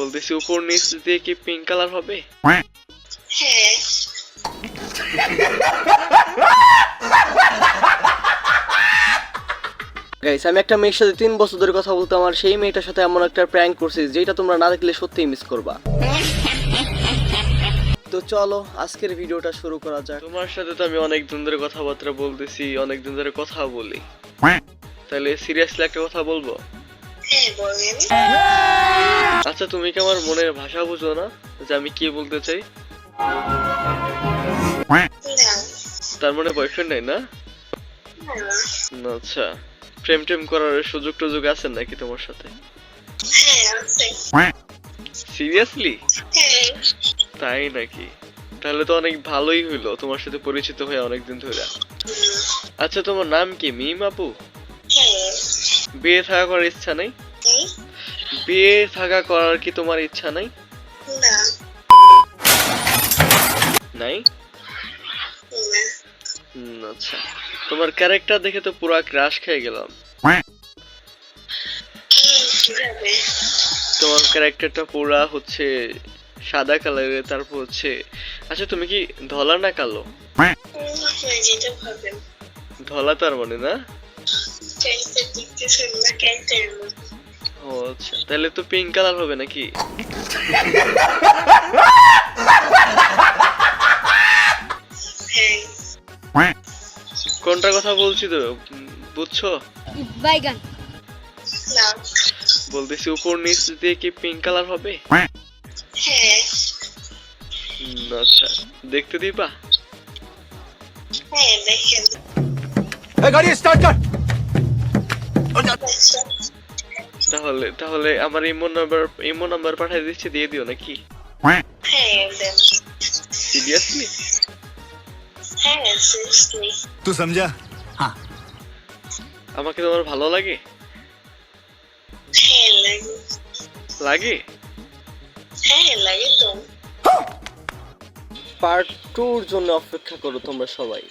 বলতেছি উপর নিচ দিয়ে কি পিঙ্ক কালার হবে? হ্যাঁ। গাইস, আমি একটা মেয়ের সাথে 3 বছর ধরে কথা বলতাম, আর সেই মেয়েটার সাথে এমন একটা প্র্যাঙ্ক করছি যেটা তোমরা না দেখলে সত্যিই মিস করবা। তো চলো আজকের ভিডিওটা শুরু করা যাক। তোমার সাথে তো আমি অনেক দিন ধরে কথাবার্তা বলতেছি, অনেক দিন ধরে কথা বলি, তাহলে সিরিয়াসলি একটা কথা বলবো? হ্যাঁ বলেন। আচ্ছা, তুমি কি আমার মনের ভাষা বুঝো না যে আমি কি বলতে চাই? না। তার মানে বয়ফ্রেন্ড নাই না? না। আচ্ছা, প্রেম টেম করার সুযোগ টুযোগ আছে নাকি তোমার সাথে? হ্যাঁ আছে। সিরিয়াসলি? হ্যাঁ। তাই নাকি? তাহলে তো অনেক ভালোই হইলো তোমার সাথে পরিচিত হয়ে অনেকদিন ধরে। আচ্ছা, তোমার নাম কি? মিম আপু? হ্যাঁ। বিয়ে থাকা করার ইচ্ছা নাই? বিয়ে থাকা করার কি তোমার ইচ্ছা নাই? না। নাই? না। আচ্ছা, তোমার ক্যারেক্টার দেখে তো পুরা ক্রাশ খেয়ে গেলাম। কিভাবে? তোমার ক্যারেক্টারটা পুরা হচ্ছে সাদা কালারের, তারপর হচ্ছে আচ্ছা তুমি কি ধলা না কালো? যেটা ভাবেন। ধলা তার মানে না? ক্যারেক্টার দেখতেছেন না ক্যারেক্টার। ও আচ্ছা, তাহলে তো পিঙ্ক কালার হবে নাকি? হ্যাঁ। কোনটার কথা বলছি তো বুঝছো? বাইগান। না। বলতেছি উপর নিচ দিয়ে কি পিঙ্ক কালার হবে? হ্যাঁ। আচ্ছা, দেখতে দিবা? হ্যাঁ দেখেন। गाड़ी स्टार्ट कर। তাহলে তাহলে আমার ইমো নাম্বার পাঠিয়ে দিচ্ছি, দিয়ে দিও নাকি? হ্যাঁ দেন। সিরিয়াসলি? হ্যাঁ সিরিয়াসলি। तू समझा? हाँ। আমাকে তোমার ভালো লাগে? হ্যাঁ লাগে। লাগে? হ্যাঁ লাগে তো। পার্ট 2 এর জন্য অপেক্ষা করো তোমরা সবাই।